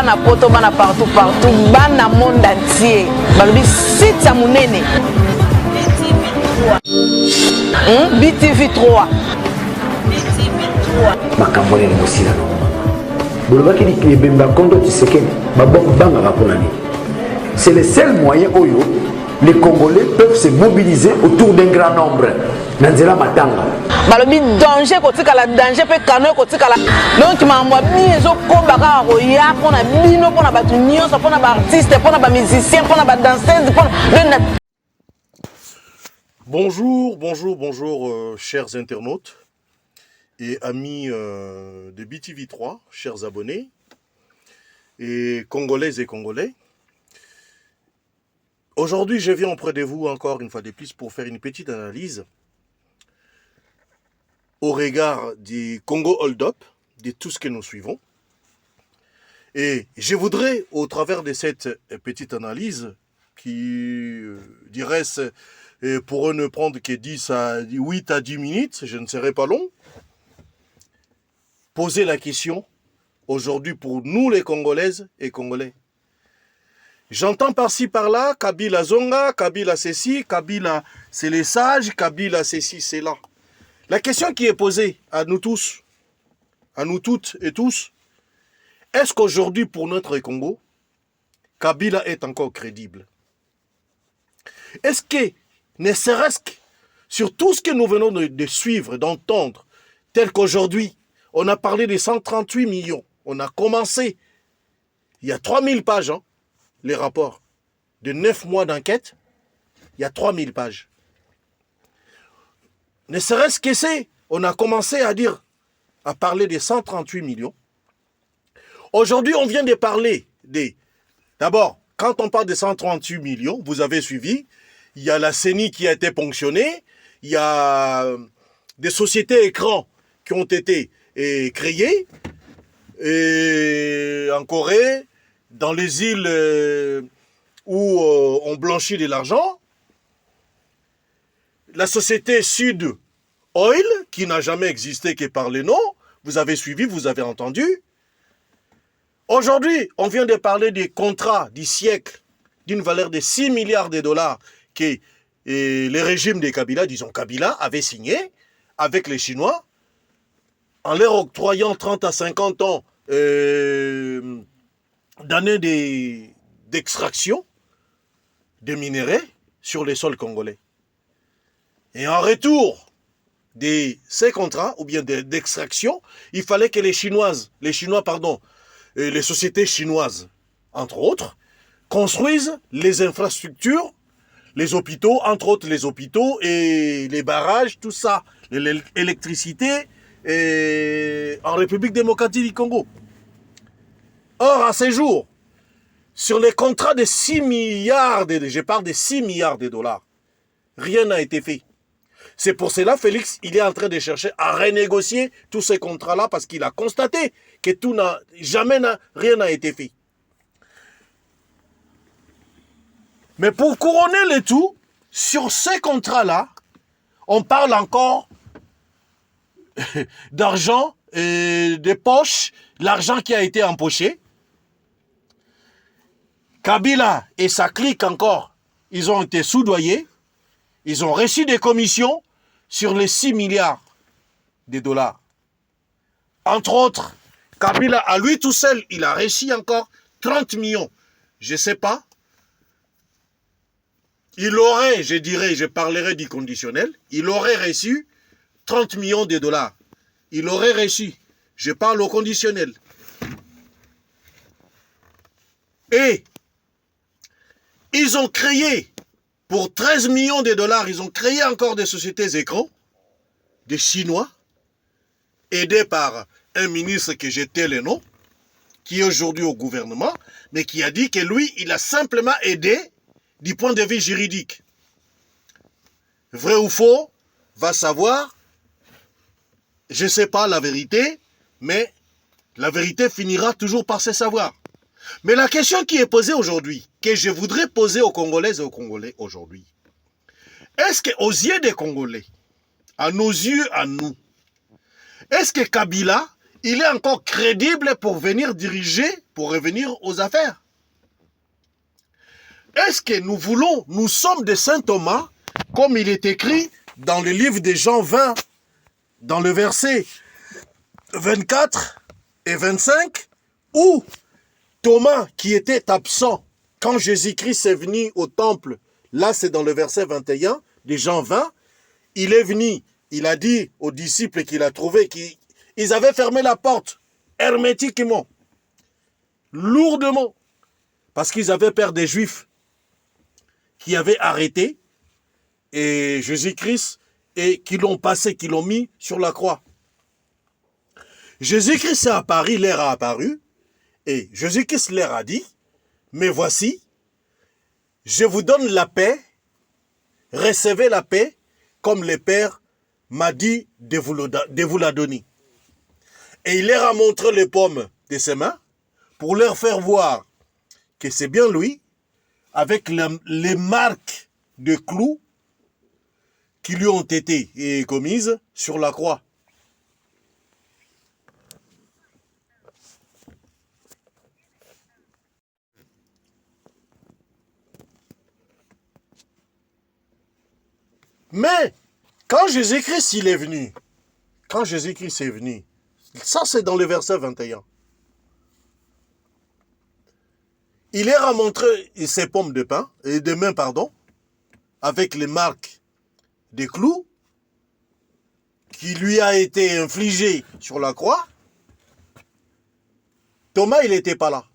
bana poto bana partout bana monde entier balobi site ya munene BTV 3 makambole ni mosila bolobaki ni bemba kondo Tshisekedi banga raponani. C'est le seul moyen où les Congolais peuvent se mobiliser autour d'un grand nombre. Nanzela matanga. Balobi danger kotika la danger pe kano kotika la. Donc mamwa bizo ko baka roya pona bino pona batu nyonso pona ba artiste pona ba musicien pona ba danseuse pona. Bonjour, chers internautes et amis de BTV 3, chers abonnés et Congolaises et Congolais. Aujourd'hui, je viens auprès de vous encore une fois de plus pour faire une petite analyse au regard du Congo hold-up, de tout ce que nous suivons. Et je voudrais, au travers de cette petite analyse, qui dirait pourrait ne prendre que 8 à 10 minutes, je ne serai pas long, poser la question aujourd'hui pour nous les Congolaises et Congolais. J'entends par-ci par-là, Kabila Zonga, Kabila ceci, Kabila c'est les sages, Kabila ceci, c'est là. La question qui est posée à nous tous, à nous toutes et tous, est-ce qu'aujourd'hui pour notre Congo, Kabila est encore crédible? Est-ce que, ne serait-ce que sur tout ce que nous venons de suivre, d'entendre, tel qu'aujourd'hui, on a parlé de 138 millions, on a commencé, il y a 3000 pages, hein, les rapports de 9 mois d'enquête, il y a 3000 pages. Ne serait-ce que c'est, on a commencé à parler des 138 millions. Aujourd'hui, on vient de parler des... D'abord, quand on parle de 138 millions, vous avez suivi, il y a la CENI qui a été ponctionnée, il y a des sociétés écrans qui ont été créées, et en Corée, dans les îles où on blanchit de l'argent, la société Sud Oil, qui n'a jamais existé que par les noms, vous avez suivi, vous avez entendu. Aujourd'hui, on vient de parler des contrats du siècle d'une valeur de 6 milliards de dollars que les régimes de Kabila, disons Kabila, avaient signé avec les Chinois, en leur octroyant 30 à 50 ans d'années d'extraction des minéraux sur les sols congolais. Et en retour de ces contrats, ou bien d'extraction, il fallait que les sociétés chinoises, entre autres, construisent les infrastructures, les hôpitaux, entre autres les hôpitaux et les barrages, tout ça, l'électricité en République démocratique du Congo. Or, à ce jour, sur les contrats de 6 milliards, je parle de 6 milliards de dollars, rien n'a été fait. C'est pour cela, Félix, il est en train de chercher à renégocier tous ces contrats-là parce qu'il a constaté que rien n'a été fait. Mais pour couronner le tout, sur ces contrats-là, on parle encore d'argent et de poches, l'argent qui a été empoché. Kabila et sa clique encore, ils ont été soudoyés, ils ont reçu des commissions sur les 6 milliards de dollars. Entre autres, Kabila, à lui tout seul, il a reçu encore 30 millions. Je ne sais pas. Il aurait, je parlerai du conditionnel, il aurait reçu 30 millions de dollars. Il aurait reçu, je parle au conditionnel. Et ils ont créé, pour 13 millions de dollars, ils ont créé encore des sociétés écrans, des Chinois, aidés par un ministre que j'ai tais le nom, qui est aujourd'hui au gouvernement, mais qui a dit que lui, il a simplement aidé du point de vue juridique. Vrai ou faux, va savoir, je ne sais pas la vérité, mais la vérité finira toujours par se savoir. Mais la question qui est posée aujourd'hui, que je voudrais poser aux Congolaises et aux Congolais aujourd'hui, est-ce qu'aux yeux des Congolais, à nos yeux, à nous, est-ce que Kabila, il est encore crédible pour venir diriger, pour revenir aux affaires. Est-ce que nous sommes des saint Thomas, comme il est écrit dans le livre de Jean 20, dans le verset 24 et 25, où Thomas, qui était absent quand Jésus-Christ est venu au temple, là c'est dans le verset 21 de Jean 20, il est venu, il a dit aux disciples qu'il a trouvé qu'ils avaient fermé la porte hermétiquement, lourdement, parce qu'ils avaient peur des Juifs qui avaient arrêté et Jésus-Christ et qui l'ont passé, qui l'ont mis sur la croix. Jésus-Christ est apparu, l'air a apparu, et Jésus-Christ leur a dit, mais voici, je vous donne la paix, recevez la paix, comme le Père m'a dit de vous la donner. Et il leur a montré les paumes de ses mains, pour leur faire voir que c'est bien lui, avec les marques de clous qui lui ont été commises sur la croix. Mais, quand Jésus-Christ il est venu, ça c'est dans le verset 21, il leur a montré ses pommes de main, avec les marques des clous qui lui a été infligées sur la croix. Thomas, il n'était pas là.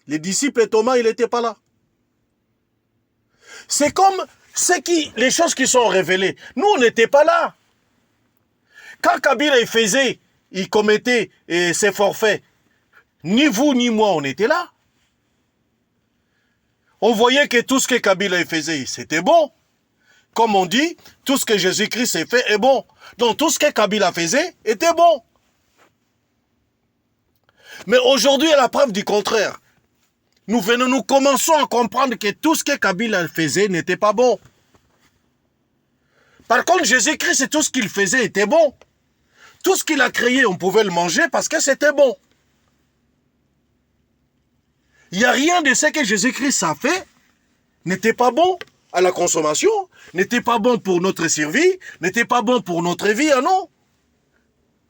Les disciples et Thomas, il n'était pas là. C'est comme les choses qui sont révélées. Nous, on n'était pas là. Quand Kabila il commettait ses forfaits, ni vous ni moi, on était là. On voyait que tout ce que Kabila faisait, c'était bon. Comme on dit, tout ce que Jésus-Christ a fait est bon. Donc tout ce que Kabila faisait était bon. Mais aujourd'hui, à la preuve du contraire, nous commençons à comprendre que tout ce que Kabila faisait n'était pas bon. Par contre, Jésus-Christ, tout ce qu'il faisait était bon. Tout ce qu'il a créé, on pouvait le manger parce que c'était bon. Il n'y a rien de ce que Jésus-Christ a fait n'était pas bon à la consommation, n'était pas bon pour notre survie, n'était pas bon pour notre vie, ah non,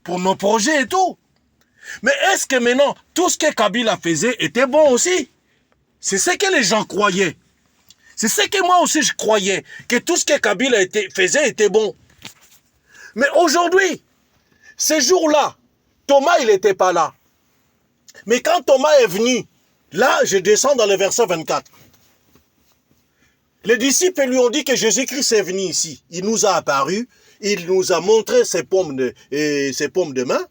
pour nos projets et tout. Mais est-ce que maintenant, tout ce que Kabila faisait était bon aussi? C'est ce que les gens croyaient. C'est ce que moi aussi je croyais, que tout ce que Kabila faisait était bon. Mais aujourd'hui, ces jours-là, Thomas, il n'était pas là. Mais quand Thomas est venu, là, je descends dans le verset 24. Les disciples lui ont dit que Jésus-Christ est venu ici. Il nous a apparu, il nous a montré ses paumes de main,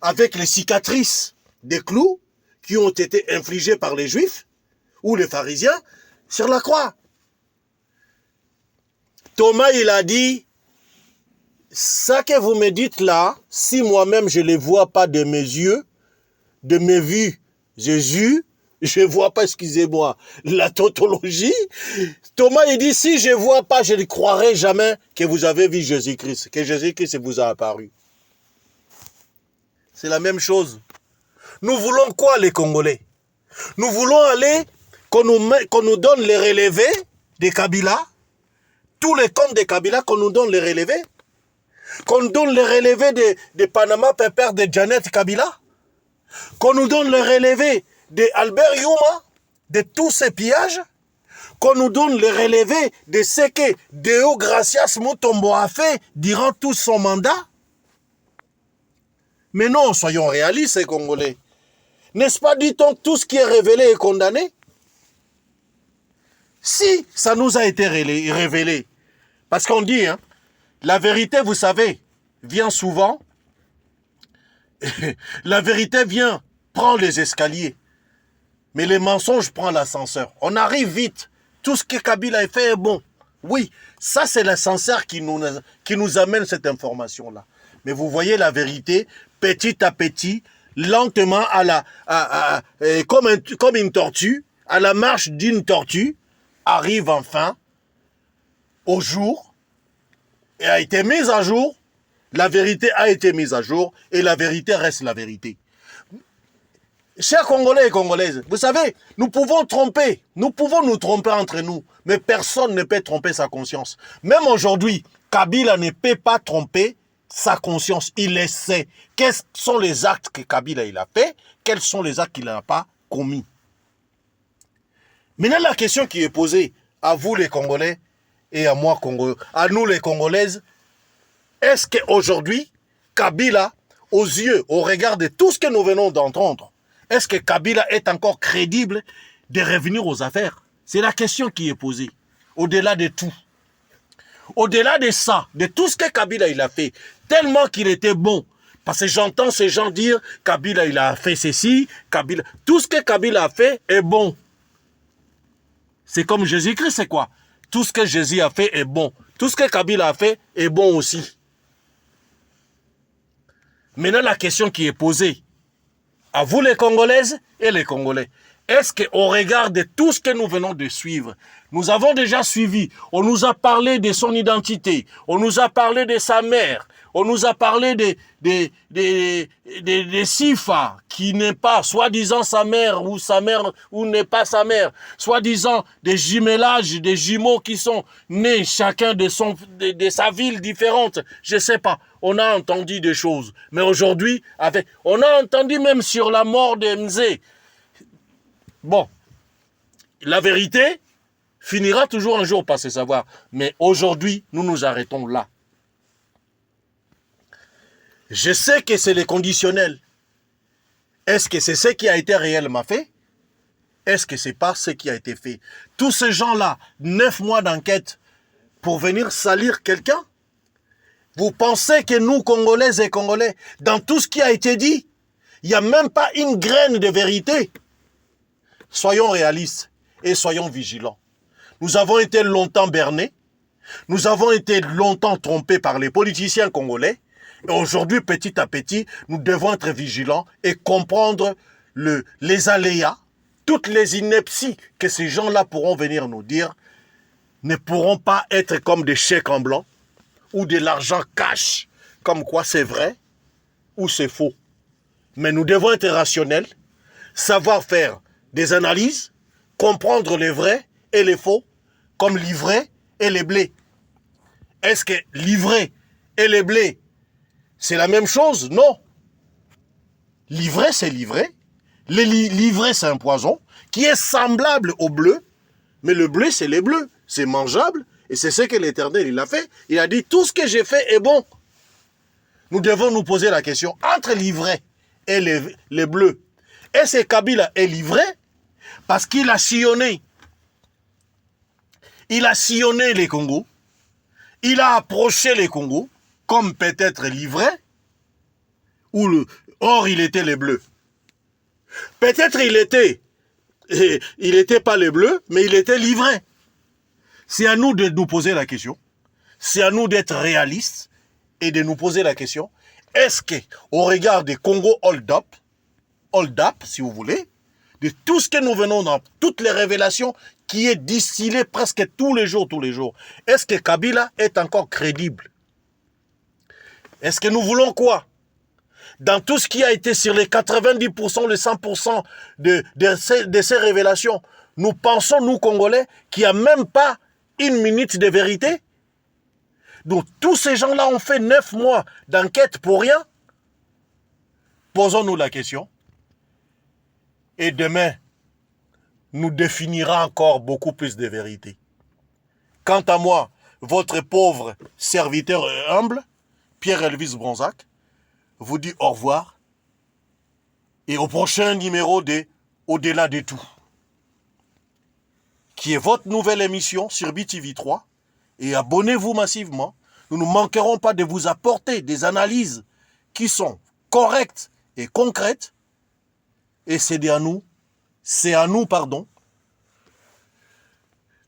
avec les cicatrices des clous qui ont été infligés par les Juifs ou les pharisiens sur la croix. Thomas, il a dit, ça que vous me dites là, si moi-même je ne le vois pas de mes yeux, de mes vues, Jésus, je ne vois pas, excusez-moi, la tautologie. Thomas, il dit, si je ne vois pas, je ne croirai jamais que vous avez vu Jésus-Christ, que Jésus-Christ vous a apparu. C'est la même chose. Nous voulons quoi, les Congolais? Nous voulons aller, qu'on nous donne les relevés des Kabila, tous les comptes des Kabila, qu'on nous donne les relevés, qu'on nous donne les relevés de Panama Papers de Janet Kabila, qu'on nous donne les relevés de Albert Yuma, de tous ces pillages, qu'on nous donne les relevés de ce que Deo Gracias Mutombo a fait durant tout son mandat. Mais non, soyons réalistes, les Congolais. N'est-ce pas, dit-on, tout ce qui est révélé est condamné? Si ça nous a été révélé, parce qu'on dit, hein, la vérité, vous savez, vient souvent, la vérité vient, prend les escaliers, mais les mensonges prennent l'ascenseur. On arrive vite, tout ce que Kabila a fait est bon. Oui, ça c'est l'ascenseur qui nous amène cette information-là. Mais vous voyez la vérité, petit à petit, lentement, comme une tortue, à la marche d'une tortue, arrive enfin au jour, et a été mise à jour, la vérité a été mise à jour, et la vérité reste la vérité. Chers Congolais et Congolaises, vous savez, nous pouvons nous tromper entre nous, mais personne ne peut tromper sa conscience. Même aujourd'hui, Kabila ne peut pas tromper sa conscience. Il le sait. Quels sont les actes que Kabila il a fait, quels sont les actes qu'il n'a pas commis. Maintenant, la question qui est posée à vous les Congolais et à moi, à nous les Congolaises, est-ce qu'aujourd'hui, Kabila, aux yeux, au regard de tout ce que nous venons d'entendre, est-ce que Kabila est encore crédible de revenir aux affaires? C'est la question qui est posée. Au-delà de tout. Au-delà de ça, de tout ce que Kabila il a fait, tellement qu'il était bon. Parce que j'entends ces gens dire Kabila il a fait ceci, Kabila. Tout ce que Kabila a fait est bon. C'est comme Jésus-Christ, c'est quoi? Tout ce que Jésus a fait est bon. Tout ce que Kabila a fait est bon aussi. Maintenant, la question qui est posée, à vous les Congolaises et les Congolais, est-ce qu'au regard de tout ce que nous venons de suivre, nous avons déjà suivi, on nous a parlé de son identité, on nous a parlé de sa mère, on nous a parlé de Sifa, qui n'est pas soi-disant sa mère ou n'est pas sa mère, soi-disant des jumelages, des jumeaux qui sont nés chacun de sa ville différente, je ne sais pas. On a entendu des choses. Mais aujourd'hui, on a entendu même sur la mort de Mzé. Bon, la vérité finira toujours un jour par se savoir. Mais aujourd'hui, nous nous arrêtons là. Je sais que c'est les conditionnels. Est-ce que c'est ce qui a été réellement fait? Est-ce que c'est pas ce qui a été fait? Tous ces gens-là, 9 mois d'enquête pour venir salir quelqu'un? Vous pensez que nous, Congolaises et Congolais, dans tout ce qui a été dit, il n'y a même pas une graine de vérité. Soyons réalistes et soyons vigilants. Nous avons été longtemps bernés, nous avons été longtemps trompés par les politiciens congolais, et aujourd'hui, petit à petit, nous devons être vigilants et comprendre les aléas, toutes les inepties que ces gens-là pourront venir nous dire, ne pourront pas être comme des chèques en blanc, ou de l'argent cash, comme quoi c'est vrai ou c'est faux. Mais nous devons être rationnels, savoir faire des analyses, comprendre les vrais et les faux, comme l'ivraie et les blés. Est-ce que l'ivraie et les blés, c'est la même chose? Non. L'ivraie, c'est l'ivraie. L'ivraie, c'est un poison qui est semblable au bleu, mais le bleu, c'est les bleus. C'est mangeable. Et c'est ce que l'Éternel, il a fait. Il a dit, tout ce que j'ai fait est bon. Nous devons nous poser la question, entre l'ivraie et les bleus, est-ce que Kabila est l'ivraie? Parce qu'il a sillonné. Il a sillonné les Congos. Il a approché les Congos, comme peut-être l'ivraie, or il était les bleus. Peut-être il était pas les bleus, mais il était l'ivraie. C'est à nous de nous poser la question. C'est à nous d'être réalistes et de nous poser la question. Est-ce qu'au regard des Congo hold up, si vous voulez, de tout ce que nous venons dans, toutes les révélations qui est distillée presque tous les jours, est-ce que Kabila est encore crédible? Est-ce que nous voulons quoi? Dans tout ce qui a été sur les 90%, les 100% de ces révélations, nous pensons, nous Congolais, qu'il n'y a même pas une minute de vérité. Donc tous ces gens-là ont fait 9 mois d'enquête pour rien. Posons-nous la question. Et demain, nous définira encore beaucoup plus de vérité. Quant à moi, votre pauvre serviteur humble, Pierre-Elvis Bronzac, vous dit au revoir et au prochain numéro de Au-delà de tout, qui est votre nouvelle émission sur BTV3, et abonnez-vous massivement. Nous ne manquerons pas de vous apporter des analyses qui sont correctes et concrètes, et c'est à nous,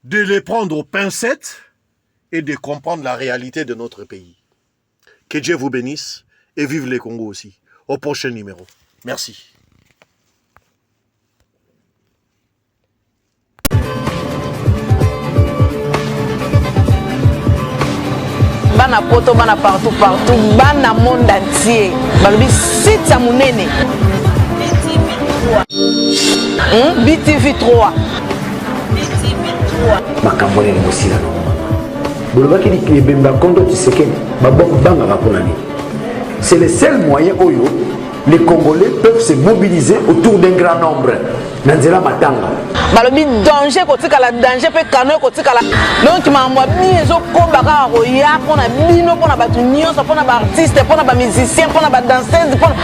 de les prendre aux pincettes et de comprendre la réalité de notre pays. Que Dieu vous bénisse et vive les Congos aussi. Au prochain numéro. Merci. Bana poto, bana partout, bana monde entier. Balobi site ya munene. BTV 3. makambo nini mosila bolobaki libemba kondo Tshisekedi babangaka mpona nini. C'est le seul moyen où les Congolais peuvent se mobiliser autour d'un grand nombre. Nanzela matanga. Balobi danger kotikala danger pe kano kotikala. Donc mamwa mizo kombaka roya pona bino pona batu nyonso pona ba artiste pona ba musicien pona ba danseuse pona